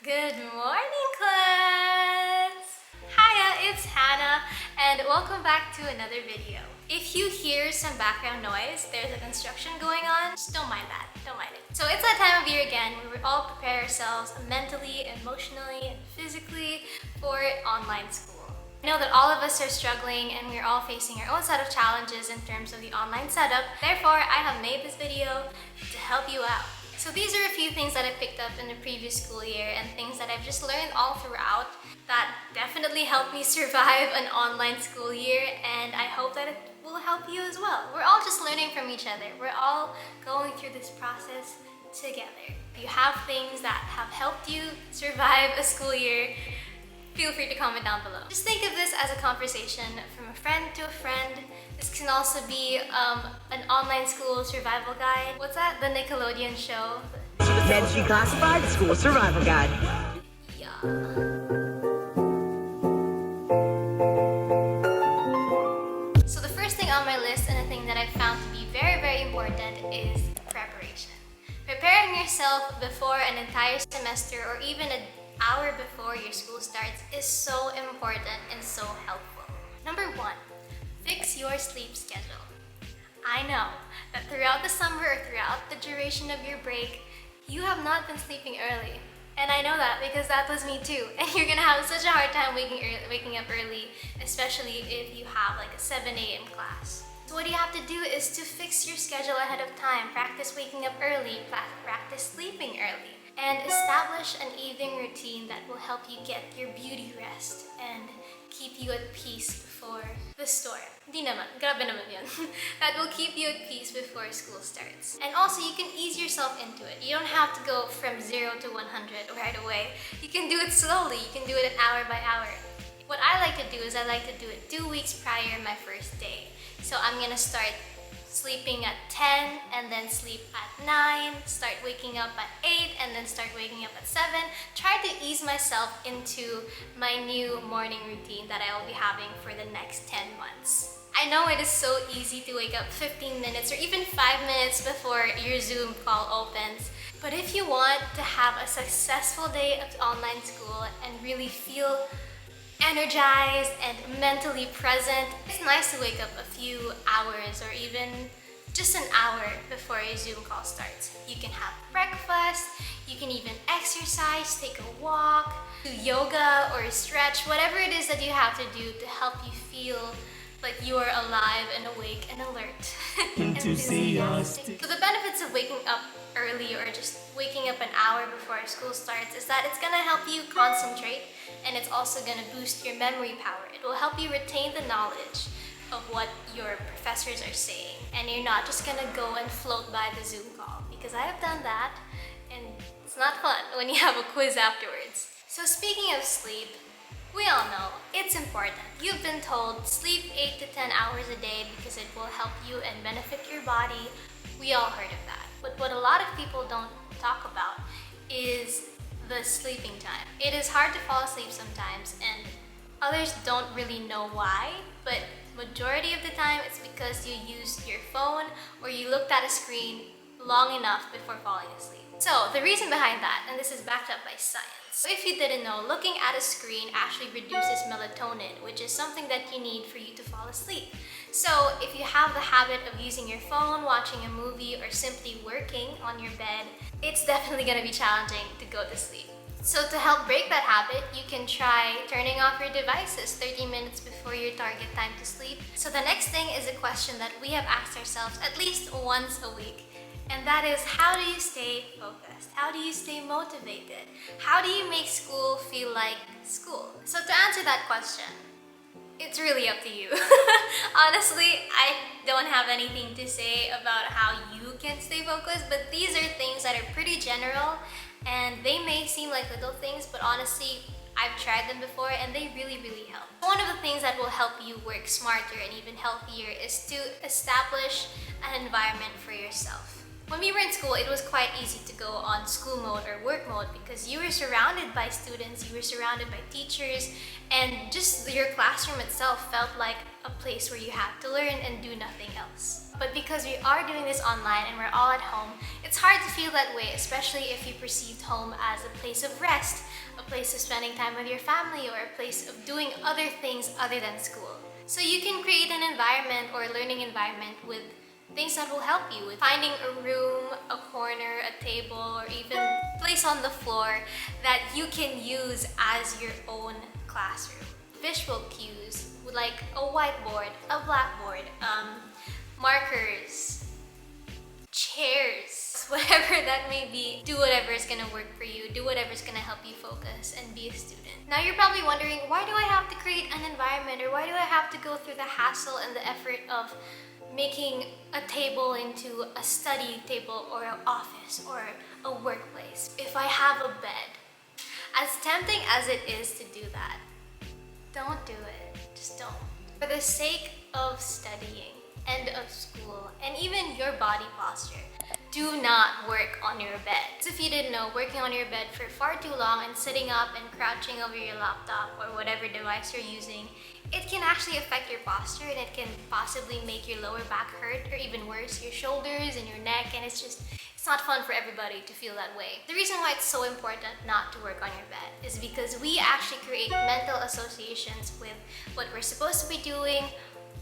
Good morning, class! Hiya, it's Hannah, and welcome back to another video. If you hear some background noise, there's a construction going on, just don't mind that, don't mind it. So it's that time of year again where we all prepare ourselves mentally, emotionally, and physically for online school. I know that all of us are struggling and we're all facing our own set of challenges in terms of the online setup. Therefore, I have made this video to help you out. So these are a few things that I picked up in the previous school year and things that I've just learned all throughout that definitely helped me survive an online school year, and I hope that it will help you as well. We're all just learning from each other. We're all going through this process together. If you have things that have helped you survive a school year, feel free to comment down below. Just think of this as a conversation from a friend to a friend. This can also be an online school survival guide. What's that? The Nickelodeon show? Men's Declassified School Survival Guide. Yeah. So the first thing on my list, and a thing that I found to be very, very important, is preparation. Preparing yourself before an entire semester or even an hour before your school starts is so important and so helpful. Number 1, fix your sleep schedule. I know that throughout the summer or throughout the duration of your break, you have not been sleeping early. And I know that because that was me too. And you're gonna have such a hard time waking up early, especially if you have like a 7 a.m. class. So what you have to do is to fix your schedule ahead of time. Practice waking up early, practice sleeping early, and establish an evening routine that will help you get your beauty rest and keep you at peace before the storm. Di naman, grabe naman yun. That will keep you at peace before school starts. And also, you can ease yourself into it. You don't have to go from 0 to 100 right away. You can do it slowly. You can do it hour by hour. What I like to do is I like to do it 2 weeks prior my first day. So I'm gonna start sleeping at 10 and then sleep at 9, start waking up at 8 and then start waking up at 7. Try to ease myself into my new morning routine that I will be having for the next 10 months. I know it is so easy to wake up 15 minutes or even 5 minutes before your Zoom call opens. But if you want to have a successful day of online school and really feel energized and mentally present, it's nice to wake up a few hours or even just an hour before your Zoom call starts. You can have breakfast, you can even exercise, take a walk, do yoga or stretch, whatever it is that you have to do to help you feel like you are alive and awake and alert. Enthusiastic. So the benefits of waking up early or just waking up an hour before school starts is that it's gonna help you concentrate, and it's also gonna boost your memory power. It will help you retain the knowledge of what your professors are saying, and you're not just gonna go and float by the Zoom call, because I have done that and it's not fun when you have a quiz afterwards. So speaking of sleep, we all know it's important. You've been told sleep 8 to 10 hours a day because it will help you and benefit your body. We all heard of that. But what a lot of people don't talk about is the sleeping time. It is hard to fall asleep sometimes, and others don't really know why, but majority of the time it's because you used your phone or you looked at a screen long enough before falling asleep. So the reason behind that, and this is backed up by science. So if you didn't know, looking at a screen actually reduces melatonin, which is something that you need for you to fall asleep. So if you have the habit of using your phone, watching a movie, or simply working on your bed, it's definitely gonna be challenging to go to sleep. So to help break that habit, you can try turning off your devices 30 minutes before your target time to sleep. So the next thing is a question that we have asked ourselves at least once a week. And that is, how do you stay focused? How do you stay motivated? How do you make school feel like school? So to answer that question, it's really up to you. Honestly, I don't have anything to say about how you can stay focused, but these are things that are pretty general, and they may seem like little things, but honestly, I've tried them before and they really, really help. One of the things that will help you work smarter and even healthier is to establish an environment for yourself. When we were in school, it was quite easy to go on school mode or work mode because you were surrounded by students, you were surrounded by teachers, and just your classroom itself felt like a place where you had to learn and do nothing else. But because we are doing this online and we're all at home, it's hard to feel that way, especially if you perceived home as a place of rest, a place of spending time with your family, or a place of doing other things other than school. So you can create an environment or a learning environment with things that will help you with finding a room, a corner, a table, or even place on the floor that you can use as your own classroom. Visual cues like a whiteboard, a blackboard, markers, chairs, whatever that may be. Do whatever is gonna work for you, do whatever is gonna help you focus and be a student. Now you're probably wondering, why do I have to create an environment, or why do I have to go through the hassle and the effort of making a table into a study table or an office or a workplace if I have a bed? As tempting as it is to do that, don't do it. Just don't. For the sake of studying and of school and even your body posture, do not work on your bed. So if you didn't know, working on your bed for far too long and sitting up and crouching over your laptop or whatever device you're using, it can actually affect your posture, and it can possibly make your lower back hurt, or even worse, your shoulders and your neck, and it's not fun for everybody to feel that way. The reason why it's so important not to work on your bed is because we actually create mental associations with what we're supposed to be doing,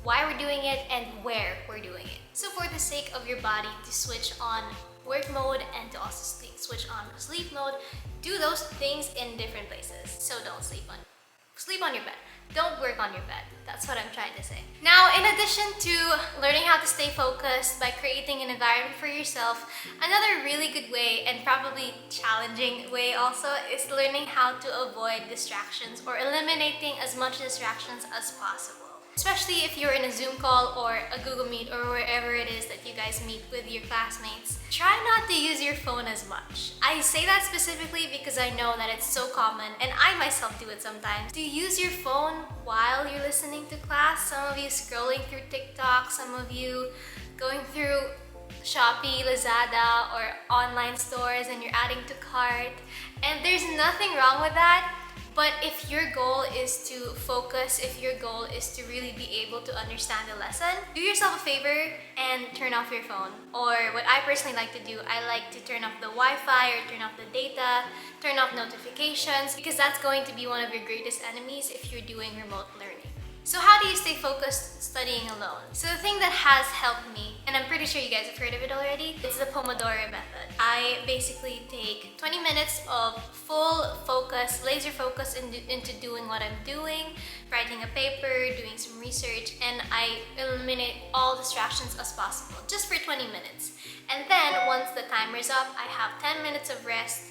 why we're doing it, and where we're doing it. So for the sake of your body to switch on work mode and to also switch on sleep mode, do those things in different places. So don't sleep on your bed. Don't work on your bed. That's what I'm trying to say. Now, in addition to learning how to stay focused by creating an environment for yourself, another really good way, and probably challenging way also, is learning how to avoid distractions or eliminating as much distractions as possible. Especially if you're in a Zoom call or a Google Meet or wherever it is that you guys meet with your classmates, try not to use your phone as much. I say that specifically because I know that it's so common, and I myself do it sometimes. Do you use your phone while you're listening to class? Some of you scrolling through TikTok, some of you going through Shopee, Lazada, or online stores and you're adding to cart. And there's nothing wrong with that. But if your goal is to focus, if your goal is to really be able to understand the lesson, do yourself a favor and turn off your phone. Or what I personally like to do, I like to turn off the Wi-Fi or turn off the data, turn off notifications, because that's going to be one of your greatest enemies if you're doing remote learning. So how do you stay focused studying alone? So the thing that has helped me, and I'm pretty sure you guys have heard of it already, it's the Pomodoro method. I basically take 20 minutes of full focus, laser focus into doing what I'm doing, writing a paper, doing some research, and I eliminate all distractions as possible, just for 20 minutes. And then once the timer's up, I have 10 minutes of rest,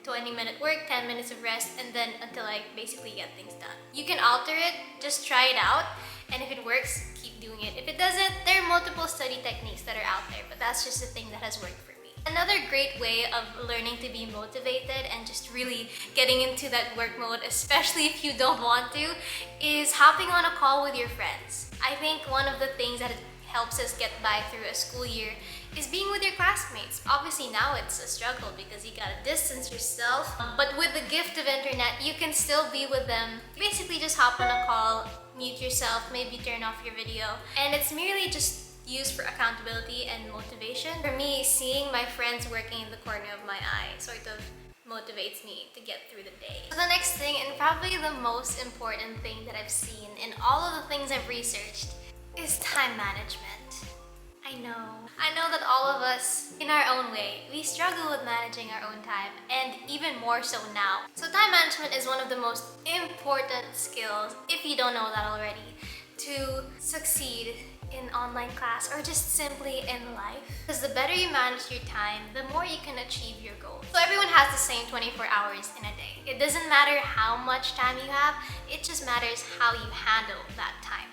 20-minute work, 10 minutes of rest, and then until I basically get things done. You can alter it, just try it out, and if it works, keep doing it. If it doesn't, there are multiple study techniques that are out there, but that's just the thing that has worked for me. Another great way of learning to be motivated and just really getting into that work mode, especially if you don't want to, is hopping on a call with your friends. I think one of the things that helps us get by through a school year is being with your classmates. Obviously now it's a struggle because you gotta distance yourself, but with the gift of internet, you can still be with them. Basically just hop on a call, mute yourself, maybe turn off your video, and it's merely just used for accountability and motivation. For me, seeing my friends working in the corner of my eye sort of motivates me to get through the day. So the next thing, and probably the most important thing that I've seen in all of the things I've researched, is time management. I know that all of us, in our own way, we struggle with managing our own time, and even more so now. So time management is one of the most important skills, if you don't know that already, to succeed in online class or just simply in life. Because the better you manage your time, the more you can achieve your goals. So everyone has the same 24 hours in a day. It doesn't matter how much time you have, it just matters how you handle that time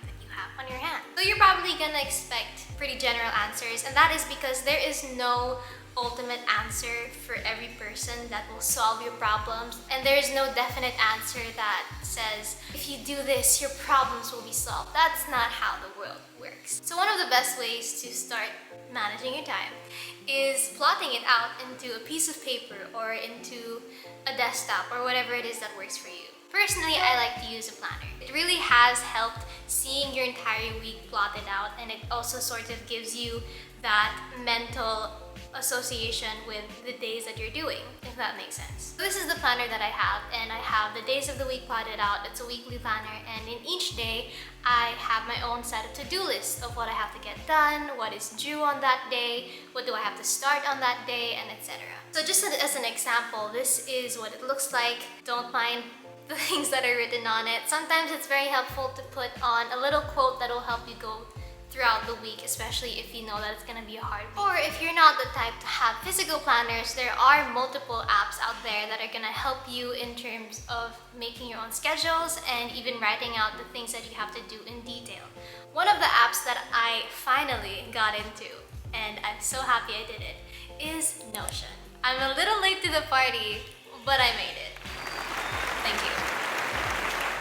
on your hand. So you're probably gonna expect pretty general answers, and that is because there is no ultimate answer for every person that will solve your problems, and there is no definite answer that says if you do this your problems will be solved. That's not how the world works. So one of the best ways to start managing your time is plotting it out into a piece of paper or into a desktop or whatever it is that works for you. Personally, I like to use a planner. It really has helped seeing your entire week plotted out, and it also sort of gives you that mental association with the days that you're doing, if that makes sense. So this is the planner that I have, and I have the days of the week plotted out. It's a weekly planner, and in each day, I have my own set of to-do lists of what I have to get done, what is due on that day, what do I have to start on that day, and etc. So just as an example, this is what it looks like. Don't mind the things that are written on it. Sometimes it's very helpful to put on a little quote that will help you go throughout the week, especially if you know that it's gonna be a hard week. Or if you're not the type to have physical planners, there are multiple apps out there that are gonna help you in terms of making your own schedules and even writing out the things that you have to do in detail. One of the apps that I finally got into, and I'm so happy I did it, is Notion. I'm a little late to the party, but I made it. Thank you.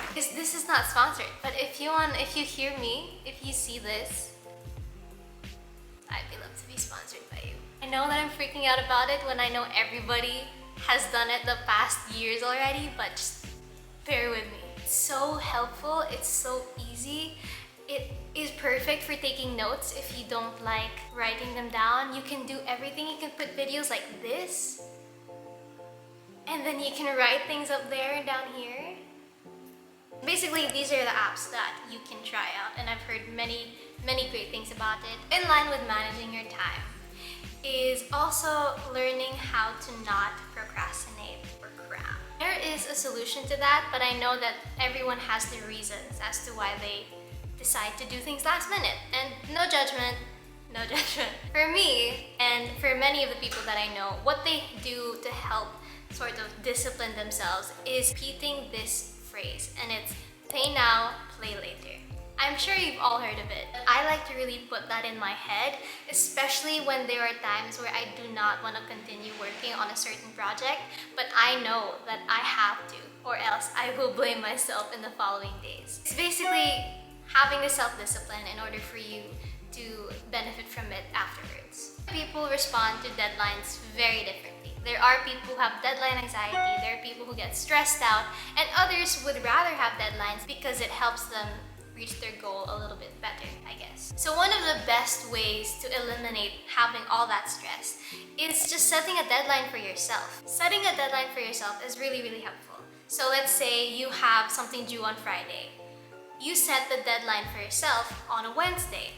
Because this is not sponsored, but if you hear me, if you see this, I'd be love to be sponsored by you. I know that I'm freaking out about it when I know everybody has done it the past years already, but just bear with me. It's so helpful, it's so easy. It is perfect for taking notes if you don't like writing them down. You can do everything. You can put videos like this, and then you can write things up there and down here. Basically, these are the apps that you can try out, and I've heard many great things about it. In line with managing your time is also learning how to not procrastinate or cram. There is a solution to that, but I know that everyone has their reasons as to why they decide to do things last minute, and no judgment. For me, and for many of the people that I know, what they do to help sort of discipline themselves is repeating this phrase, and it's pay now, play later. I'm sure you've all heard of it. I like to really put that in my head, especially when there are times where I do not want to continue working on a certain project, but I know that I have to, or else I will blame myself in the following days. It's basically having the self-discipline in order for you to benefit from it afterwards. People respond to deadlines very differently. There are people who have deadline anxiety, there are people who get stressed out, and others would rather have deadlines because it helps them reach their goal a little bit better, I guess. So one of the best ways to eliminate having all that stress is just setting a deadline for yourself. Setting a deadline for yourself is really helpful. So let's say you have something due on Friday. You set the deadline for yourself on a Wednesday.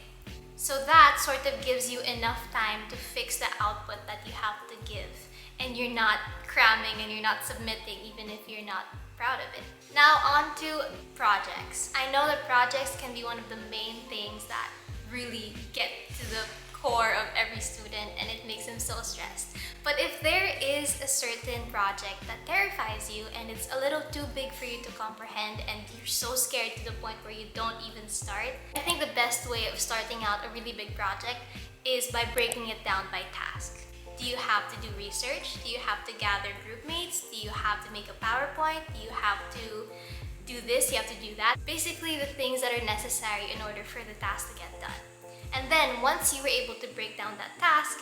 So that sort of gives you enough time to fix the output that you have to give, and you're not cramming and you're not submitting even if you're not proud of it. Now on to projects. I know that projects can be one of the main things that really get to the core of every student, and it makes them so stressed. But if there is a certain project that terrifies you and it's a little too big for you to comprehend and you're so scared to the point where you don't even start, I think the best way of starting out a really big project is by breaking it down by task. Do you have to do research? Do you have to gather group mates? Do you have to make a PowerPoint? Do you have to do this? You have to do that. Basically, the things that are necessary in order for the task to get done. And then once you were able to break down that task,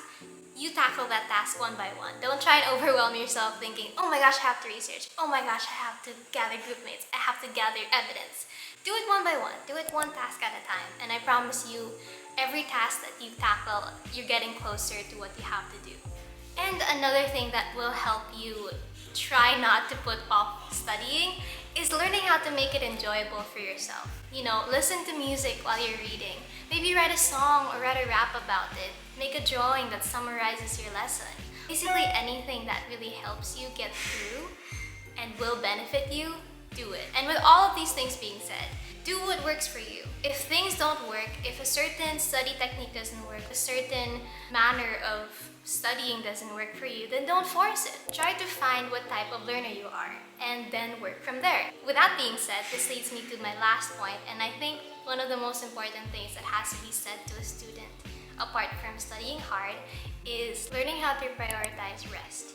you tackle that task one by one. Don't try and overwhelm yourself thinking, oh my gosh, I have to research. Oh my gosh, I have to gather group mates. I have to gather evidence. Do it one by one. Do it one task at a time. And I promise you, every task that you tackle, you're getting closer to what you have to do. And another thing that will help you try not to put off studying is learning how to make it enjoyable for yourself. You know, listen to music while you're reading. Maybe write a song or write a rap about it. Make a drawing that summarizes your lesson. Basically anything that really helps you get through and will benefit you, do it. And with all of these things being said, do what works for you. If things don't work, if a certain study technique doesn't work, a certain manner of studying doesn't work for you, then don't force it. Try to find what type of learner you are and then work from there. With that being said, this leads me to my last point, and I think one of the most important things that has to be said to a student, apart from studying hard, is learning how to prioritize rest.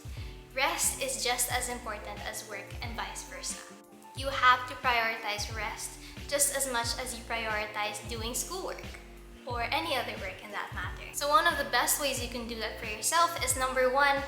Rest is just as important as work and vice versa. You have to prioritize rest just as much as you prioritize doing schoolwork or any other work in that matter. So one of the best ways you can do that for yourself is number one,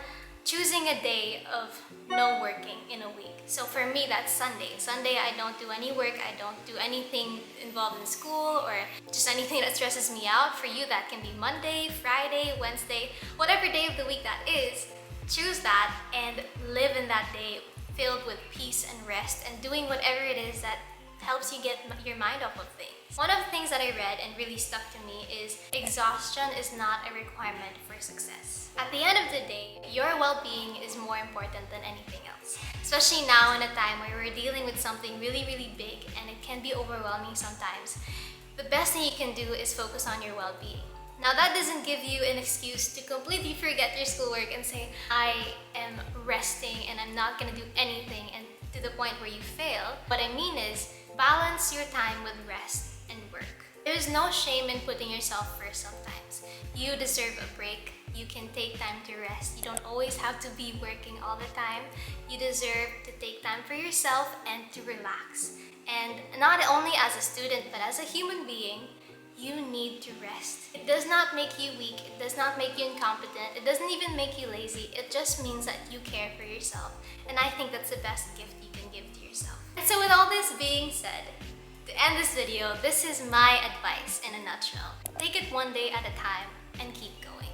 choosing a day of no working in a week. So for me, that's Sunday. Sunday, I don't do any work. I don't do anything involved in school or just anything that stresses me out. For you, that can be Monday, Friday, Wednesday, whatever day of the week that is. Choose that and live in that day filled with peace and rest and doing whatever it is that helps you get your mind off of things. One of the things that I read and really stuck to me is exhaustion is not a requirement for success. At the end of the day, your well-being is more important than anything else. Especially now in a time where we're dealing with something really, really big and it can be overwhelming sometimes. The best thing you can do is focus on your well-being. Now that doesn't give you an excuse to completely forget your schoolwork and say, I am resting and I'm not gonna do anything, and to the point where you fail. What I mean is, balance your time with rest and work. There's no shame in putting yourself first sometimes. You deserve a break. You can take time to rest. You don't always have to be working all the time. You deserve to take time for yourself and to relax. And not only as a student, but as a human being, you need to rest. It does not make you weak. It does not make you incompetent. It doesn't even make you lazy. It just means that you care for yourself. And I think that's the best gift you can give to yourself. And so with all this being said, to end this video, this is my advice in a nutshell. Take it one day at a time and keep going.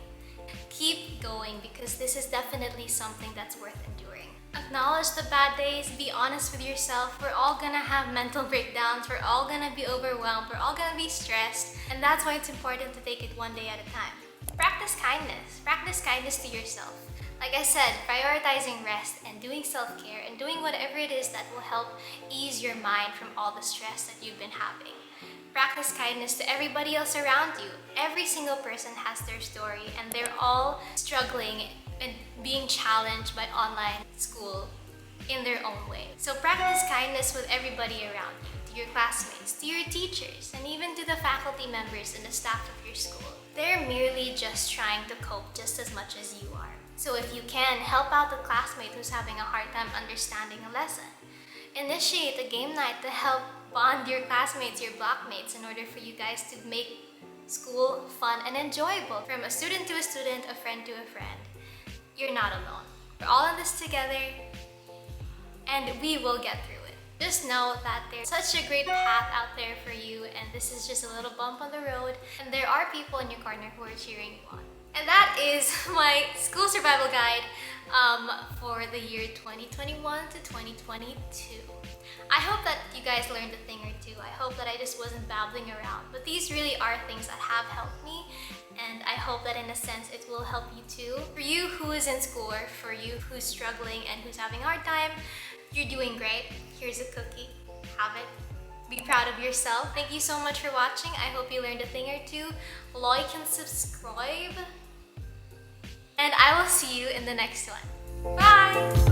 Keep going because this is definitely something that's worth enduring. Acknowledge the bad days, be honest with yourself. We're all gonna have mental breakdowns, we're all gonna be overwhelmed, we're all gonna be stressed, and that's why it's important to take it one day at a time. Practice kindness. Practice kindness to yourself. Like I said, prioritizing rest and doing self-care and doing whatever it is that will help ease your mind from all the stress that you've been having. Practice kindness to everybody else around you. Every single person has their story and they're all struggling and being challenged by online school in their own way. So practice kindness with everybody around you, to your classmates, to your teachers, and even to the faculty members and the staff of your school. They're merely just trying to cope just as much as you are. So if you can, help out the classmate who's having a hard time understanding a lesson. Initiate a game night to help bond your classmates, your blockmates, in order for you guys to make school fun and enjoyable. From a student to a student, a friend to a friend. You're not alone. We're all in this together, and we will get through it. Just know that there's such a great path out there for you, and this is just a little bump on the road, and there are people in your corner who are cheering you on. And that is my school survival guide for the year 2021 to 2022. I hope that you guys learned a thing or two. I hope that I just wasn't babbling around. But these really are things that have helped me, and I hope that in a sense it will help you too. For you who is in school, or for you who's struggling and who's having a hard time, you're doing great. Here's a cookie. Have it. Be proud of yourself. Thank you so much for watching. I hope you learned a thing or two. Like and subscribe. And I will see you in the next one. Bye!